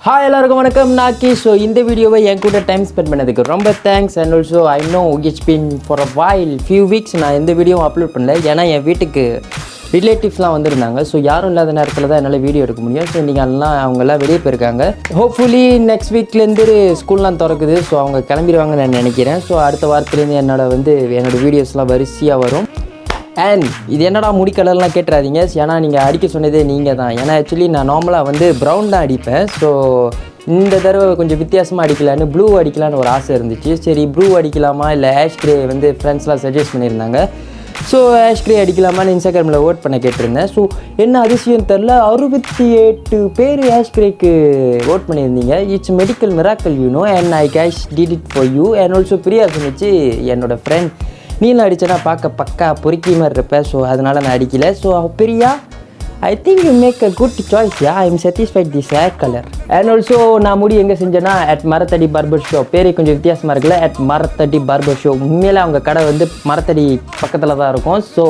Hi எல்லாருக்கும் வணக்கம் நான் கீஸ். ஸோ இந்த வீடியோவை என் கூட டைம் ஸ்பெண்ட் பண்ணதுக்கு ரொம்ப thanks. And also I know it's been for a while few weeks நான் எந்த வீடியோவும் அப்லோட் பண்ணல. ஏன்னா என் வீட்டுக்கு ரிலேட்டிவ்ஸ்லாம் வந்திருந்தாங்க. ஸோ யாரும் இல்லாத நேரத்தில் தான் என்னால் வீடியோ எடுக்க முடியும். ஸோ இன்றைக்கி எல்லாம் அவங்கெல்லாம் வெளியே போயிருக்காங்க. ஹோப்ஃபுல்லி நெக்ஸ்ட் வீக்லேருந்து ஸ்கூல்லாம் திறக்குது. ஸோ அவங்க கிளம்பிடுவாங்கன்னு நான் நினைக்கிறேன். ஸோ அடுத்த வாரத்துலேருந்து என்னோடய வீடியோஸ்லாம் வரிசையாக வரும். அண்ட் இது என்னடா முடி கலர்லாம் கேட்டுறாதீங்க. ஏன்னா நீங்கள் அடிக்க சொன்னதே நீங்கள் தான். ஏன்னா ஆக்சுவலி நான் நார்மலாக ப்ரௌன் தான் அடிப்பேன். ஸோ இந்த தடவை கொஞ்சம் வித்தியாசமாக அடிக்கலான்னு ப்ளூ அடிக்கலான்னு ஒரு ஆசை இருந்துச்சு. சரி ப்ளூ அடிக்கலாமா இல்லை ஆஷ் கிரே ஃப்ரெண்ட்ஸ்லாம் சஜஸ்ட் பண்ணியிருந்தாங்க. ஸோ ஆஷ் கிரே அடிக்கலாமான்னு இன்ஸ்டாகிராமில் ஓட் பண்ண கேட்டிருந்தேன். ஸோ என்ன அதிசயம் தெரில, 68 பேர் ஆஷ் கிரேக்கு ஓட் பண்ணியிருந்தீங்க. It's medical miracle you know and I guess did it for you. And also Priya சொன்னிச்சு என்னோடய ஃப்ரெண்ட் நீலாம் அடித்தேன்னா பார்க்க பக்கா பொறுக்கி மாதிரி இருப்பேன். ஸோ அதனால் நான் அடிக்கலை. So Priya I think you make a good choice. I am satisfied this hair colour. And also நான் முடி எங்கே செஞ்சேன்னா அட் மரத்தடி பார்பர் ஷோ. பேரே கொஞ்சம் வித்தியாசமாக இருக்குல்ல, அட் மரத்தடி பார்பர் ஷோ. உண்மையிலே அவங்க கடை மரத்தடி பக்கத்தில் தான் இருக்கும். ஸோ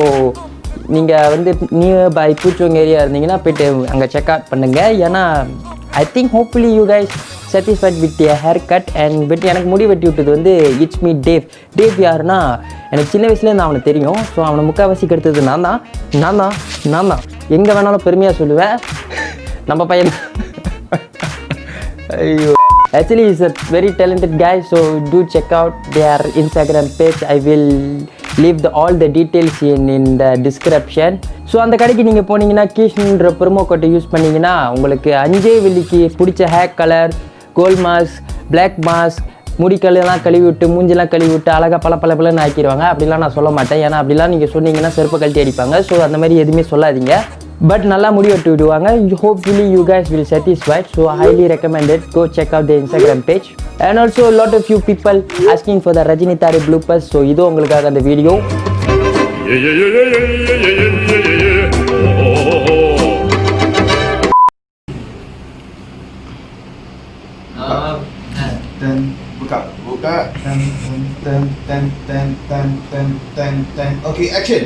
நீங்கள் நியர் பை புச்சோங் ஏரியா இருந்தீங்கன்னா போய்ட்டு அங்கே செக் அவுட் பண்ணுங்கள். ஏன்னா I think hopefully you guys satisfied with A hair cut. And எனக்கு முடி வெட்டி விட்டது இட்ஸ் மீ டேவ். டேவ் யாருன்னா எனக்கு சின்ன வயசுலேருந்து அவனை தெரியும். ஸோ அவனை முக்கால்வாசி கெடுத்தது நான் தான் எங்கே வேணாலும் பெருமையாக சொல்லுவேன். நம்ம பையன் ஐயோ actually is a very talented guy. So to check out their Instagram page. I will leave all the details in the description. So அந்த கடைக்கு நீங்கள் போனீங்கன்னா கீஷ்ன்ற ப்ரோமோ கோட்டை யூஸ் பண்ணிங்கன்னா உங்களுக்கு 5 வெள்ளிக்கு பிடிச்ச hair colour, gold mask, black mask, முடிக்கல்லாம் கழுவி விட்டு மூஞ்செல்லாம் கழுவி விட்டு அழகாக பல ஆக்கிடுவாங்க. அப்படிலாம் நான் சொல்ல மாட்டேன். ஏன்னா அப்படிலாம் நீங்கள் சொன்னீங்கன்னா செருப்பை கழட்டி அடிப்பாங்க. ஸோ அந்த மாதிரி எதுவுமே சொல்லாதீங்க. பட் நல்லா முடி வெட்டி விடுவாங்க. Hopefully you guys will satisfied. So highly recommended. Go check out the Instagram page. And also a lot of you people asking for the Rajini Tarik bloopers. So இது உங்களுக்காக அந்த வீடியோ. Buka. Okay, action.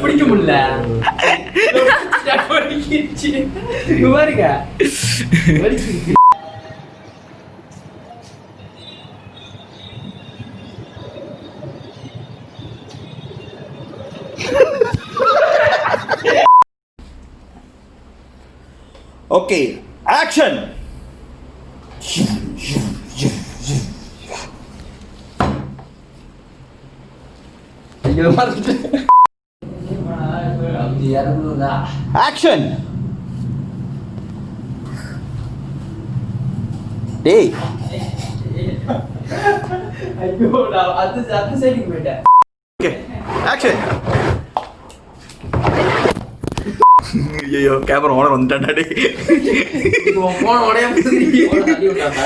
பிடிக்க முடியல. Okay, action. Action. Hey. ஐயோ நான் அது சைடுக்கு போயிட்டேன். Okay, action. ஐயோ கேமரா ஓனர் வந்துட்டான்டா டேய். போன் ஓடையா புடிச்சி அடி விட்டாங்க.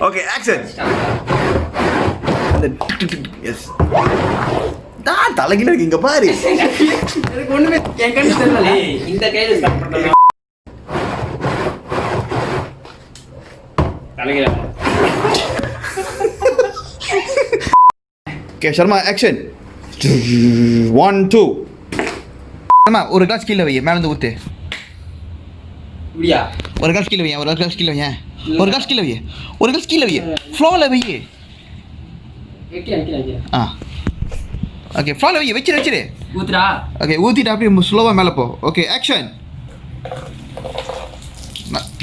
Okay, action. எஸ் தலைகில இருக்கு இங்க பாரு. எனக்கு ஒண்ணுமே என் கண்ணு தெரியல. இந்த கையில ஸ்டார்ட் பண்ணலாம். தலைகில. Okay, Sharma, action. 1 2. அம்மா ஒரு கிளாஸ் கீழ வை, மேல இருந்து ஊத்து. இப்படியா? ஒரு கிளாஸ் கீழ வை, ஒரு கிளாஸ் கீழ வை. ஒரு கிளாஸ் கீழ வை. ஒரு கிளாஸ் கீழ வை. ஃப்ளோல வை. வைக்கிறேன். ஓகே, ஃப்ளோல வை, வெச்சிரு. ஊத்துடா. ஓகே, ஊத்திட்டு அப்படியே ஸ்லோவா மேல போ. Okay, action.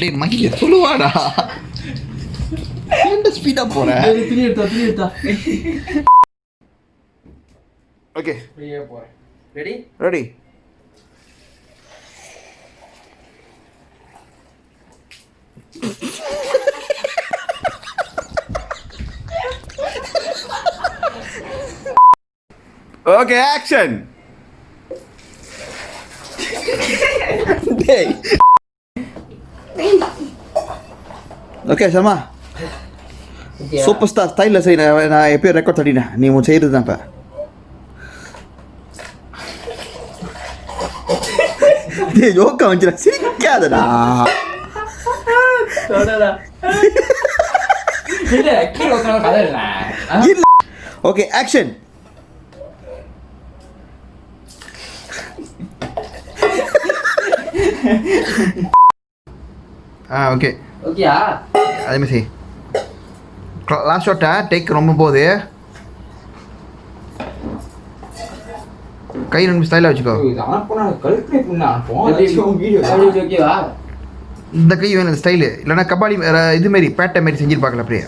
டேய் மகிய சொல்லுவாடா. என்ன ஸ்பீடா போற? துணி எடுத்தா. ஓகே, ஃப்ரீயா போறேன். Ready? Ready. Okay, action. Hey. Okay, Sharma. Superstar style say நான் எப்போ ரெக்கார்ட் தட்டினேன். நீ உன் செய்யறது தான் இப்ப. டேய் யோகா வந்துடா, சிரிக்காதடா. தொடடா. இல்ல கீழ உட்கார்ந்து கதறல. Okay, action. ஓகே ஓகேயா? அதே மாதிரி லாஸ்ட் ஷாட்டா டேக் ரொம்ப போகுது. கை ரெண்டு ஸ்டைலாக வச்சுக்கோ. ஓகேவா? இந்த கை வேணும் இந்த ஸ்டைலு, இல்லைன்னா கபாலி இதுமாரி பேட்டை மாரி செஞ்சுருப்பாங்களே அப்படியே.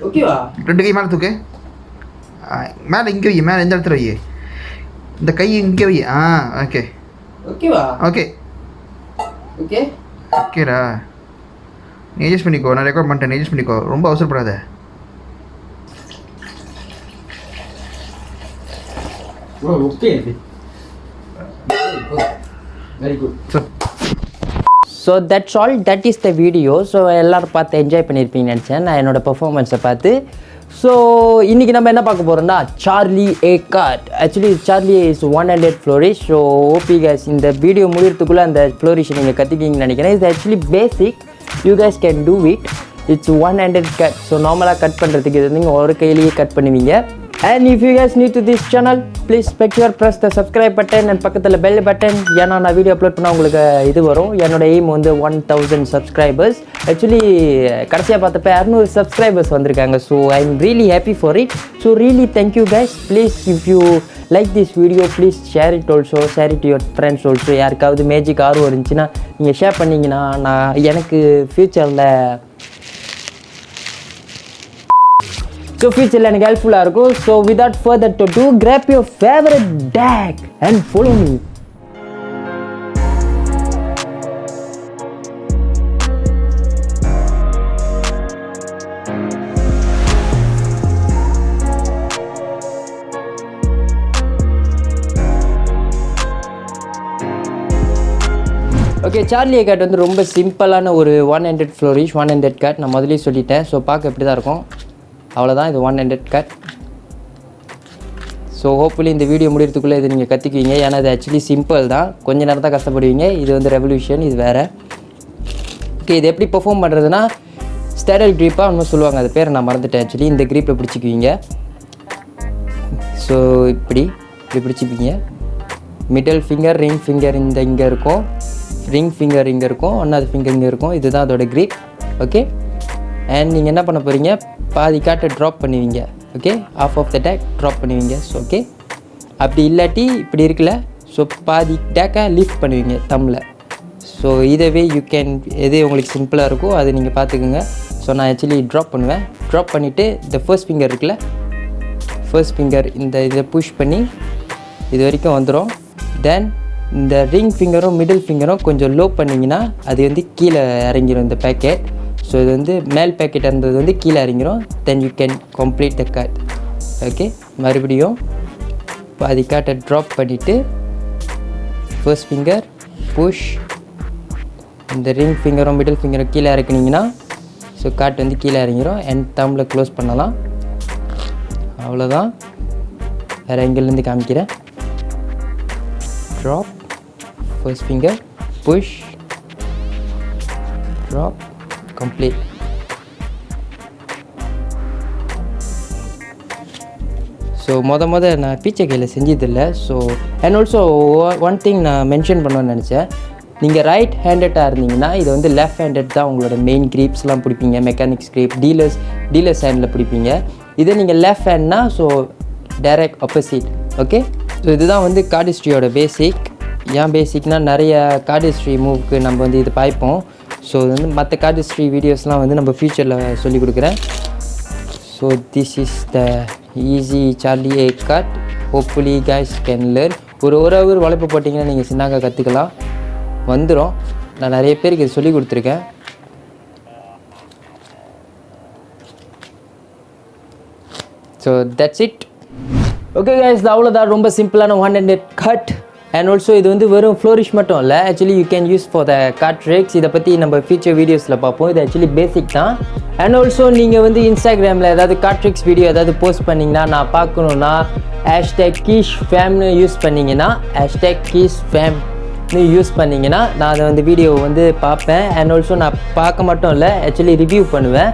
ஓகேவா? 2 கை மேலே தூக்கு. மேலே இங்கே வை, மேலே எந்த இடத்துல வை, இந்த கை இங்கே வை. ஓகே ஓகேவா? ஓகே ஓகே ஓகேடா. நீ அட்ஜஸ்ட் பண்ணிக்கோ, நான் ரெக்கார்ட் பண்ணிட்டேன், அட்ஜஸ்ட் பண்ணிக்கோ, ரொம்ப அவசரப்படாத. Okay very good. So that's all, that is the video. So எல்லோரும் பார்த்து என்ஜாய் பண்ணியிருப்பீங்கன்னு நினச்சேன் நான் என்னோடய பர்ஃபார்மன்ஸை பார்த்து. ஸோ இன்றைக்கி நம்ம என்ன பார்க்க போகிறோம்னா Charlier card. Actually Charlier is 100 flourish. So ஓபி கேஸ் இந்த வீடியோ முடிகிறதுக்குள்ளே அந்த ஃப்ளோரிஷை நீங்கள் கற்றுக்கிங்கன்னு நினைக்கிறேன். இது actually basic, you guys can do it. It's 100 cut. So நார்மலாக கட் பண்ணுறதுக்கு இது நீங்கள் ஒரு கையிலேயே கட் பண்ணுவீங்க. And if you guys new to this channel, please make sure press the subscribe button and பக்கத்தில் bell button. ஏன்னா நான் வீடியோ அப்லோட் பண்ணால் உங்களுக்கு இது வரும். என்னோட எய்ம் வந்து 1000 subscribers. ஆக்சுவலி கடைசியாக பார்த்தப்ப 600 subscribers வந்திருக்காங்க. So I am really happy for it. So really thank you guys. Please if you like this video please share it also, share it your friends also. யாருக்காவது மேஜிக் ஆர்வம் இருந்துச்சுன்னா நீங்கள் share பண்ணிங்கன்னா நான் எனக்கு ஃப்யூச்சரில் எனக்கு ஹெல்ப்ஃபுல்லாக இருக்கும். So without further to do, grab your favorite deck and follow me. Okay, Charlier card வந்து ரொம்ப சிம்பிளான ஒரு 100 ஃப்ளோரிஷ் 100 கார்ட். நான் முதலே சொல்லிட்டேன். ஸோ பார்க்க இப்படி தான் இருக்கும். அவ்வளோதான், இது 100 கட். ஸோ ஹோப்ஃபுல்லி இந்த வீடியோ முடிகிறதுக்குள்ளே இது நீங்கள் கற்றுக்குவீங்க. ஏன்னா இது ஆக்சுவலி சிம்பிள் தான், கொஞ்சம் நேரம் தான் கஷ்டப்படுவீங்க. இது வந்து ரெவல்யூஷன், இது வேறு. ஓகே, இது எப்படி பெர்ஃபார்ம் பண்ணுறதுனா ஸ்டேடல் க்ரீப்பாக ஒன்றும் சொல்லுவாங்க, அது பேர் நான் மறந்துட்டேன். ஆக்சுவலி இந்த க்ரீப்பில் பிடிச்சிக்குவீங்க. ஸோ இப்படி பிடிச்சிப்பீங்க. மிடில் ஃபிங்கர், ரிங் ஃபிங்கர் இங்கே இருக்கும், ரிங் ஃபிங்கர் இங்கே இருக்கும், ஒன்றாவது ஃபிங்கர் இங்கே இருக்கும். இதுதான் அதோட க்ரீப். ஓகே, அண்ட் நீங்கள் என்ன பண்ண போகிறீங்க, பாதி காட்டை ட்ராப் பண்ணுவீங்க. Okay, half of the deck drop பண்ணுவீங்க. ஸோ ஓகே, அப்படி இல்லாட்டி இப்படி இருக்குல்ல, ஸோ பாதி டேக்கை லிஃப்ட் பண்ணுவீங்க தம்மில். ஸோ இதவே யூ கேன், எது உங்களுக்கு சிம்பிளாக இருக்கோ அது நீங்கள் பார்த்துக்குங்க. ஸோ நான் ஆக்சுவலி ட்ராப் பண்ணுவேன். ட்ராப் பண்ணிவிட்டு இந்த ஃபர்ஸ்ட் ஃபிங்கர் இருக்குல்ல, ஃபர்ஸ்ட் ஃபிங்கர் இதை புஷ் பண்ணி இது வரைக்கும் வந்துடும். தென் இந்த ரிங் ஃபிங்கரும் மிடில் ஃபிங்கரும் கொஞ்சம் லோ பண்ணிங்கன்னா அது வந்து கீழே இறங்கிடும் இந்த பேக்கெட். ஸோ இது வந்து மேல் பேக்கெட் இருந்தது வந்து கீழே இறங்கிடும். Then you can complete the cut. Okay, மறுபடியும் பாதி காட்டை ட்ராப் பண்ணிவிட்டு ஃபர்ஸ்ட் ஃபிங்கர் புஷ், இந்த ரிங் ஃபிங்கரும் மிடில் ஃபிங்கரும் கீழே இறக்குனீங்கன்னா ஸோ காட்டு வந்து கீழே இறங்கிடும். அண்ட் தம்மில் க்ளோஸ் பண்ணலாம். அவ்வளோதான், வேறு எங்கேருந்து காமிக்கிறேன். Drop, first finger push, drop, complete. So நான் பீச்சை கையில் செஞ்சதில்லை. So and also one thing நான் மென்ஷன் பண்ணணும்னு நினச்சேன். நீங்கள் ரைட் ஹேண்டடாக இருந்தீங்கன்னா இது வந்து லெஃப்ட் ஹேண்டட் தான் உங்களோட மெயின் க்ரீப்ஸ்லாம் பிடிப்பீங்க. மெக்கானிக்ஸ் க்ரீப், டீலர்ஸ் ஹேண்டில் பிடிப்பீங்க. இதே நீங்கள் லெஃப்ட் ஹேண்ட்னா so direct opposite. Okay, so இதுதான் வந்து கார்டிஸ்ட்ரியோட பேசிக். ஏன் பேசிக்னால் நிறைய கார்டிஸ்ட்ரி மூவ்க்கு நம்ம வந்து இது பாய்ப்போம். ஸோ இது வந்து மற்ற கார்டிஸ்ட்ரி வீடியோஸ்லாம் வந்து நம்ம ஃப்யூச்சரில் சொல்லிக் கொடுக்குறேன். So this is the easy Charlie A card. Hopefully guys can learn. ஒரு ஹவர் வளைப்பு போட்டிங்கன்னா நீங்கள் சின்னாக கற்றுக்கலாம், வந்துடும். நான் நிறைய பேருக்கு இது சொல்லி கொடுத்துருக்கேன். So that's it. Okay guys, அவ்வளோதான், ரொம்ப சிம்பிளான 100 கட். அண்ட் ஆல்சோ இது வந்து வெறும் ஃப்ளோரிஷ் மட்டும் இல்லை, actually you can use for the card tricks. இதை பற்றி நம்ம ஃபியூச்சர் வீடியோஸில் பார்ப்போம். இது ஆக்சுவலி பேசிக் தான். அண்ட் ஆல்சோ நீங்கள் வந்து இன்ஸ்டாகிராமில் ஏதாவது கார்ட் ட்ரிக்ஸ் வீடியோ ஏதாவது போஸ்ட் பண்ணிங்கன்னா நான் பார்க்கணுன்னா #KheesFam யூஸ் பண்ணிங்கன்னா #KheesFam யூஸ் பண்ணிங்கன்னா நான் அதை வந்து வீடியோ வந்து பார்ப்பேன். அண்ட் ஆல்சோ நான் பார்க்க மட்டும் இல்லை, ஆக்சுவலி ரிவ்யூ பண்ணுவேன்.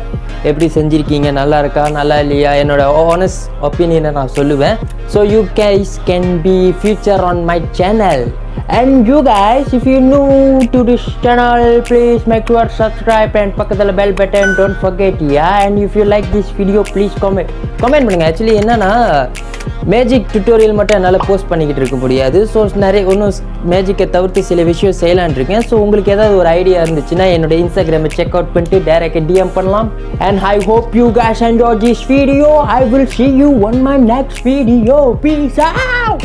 எப்படி செஞ்சுருக்கீங்க, நல்லா இருக்கா நல்லா இல்லையா, என்னோடய ஆனஸ்ட் ஒப்பீனியனை நான் சொல்லுவேன். So you guys can be future on my channel. And you guys, if you're new to this channel, please make sure subscribe and பக்கத்துல bell button, don't forget. Yeah, and if you like this video, please comment பண்ணுங்க. Actually என்னன்னா magic tutorial மட்டும் என்னால் post பண்ணிக்கிட்டு இருக்க முடியாது. So நிறைய இன்னும் மேஜிக்கை தவிர்த்து சில விஷயம் செய்யலான் இருக்கேன். ஸோ உங்களுக்கு ஏதாவது ஒரு ஐடியா இருந்துச்சுன்னா என்னோட இன்ஸ்டாகிராமை செக் அவுட் பண்ணிட்டு டைரக்டாக டிஎம் பண்ணலாம். And I hope you guys enjoy this video. I will see you on my next video. Peace out.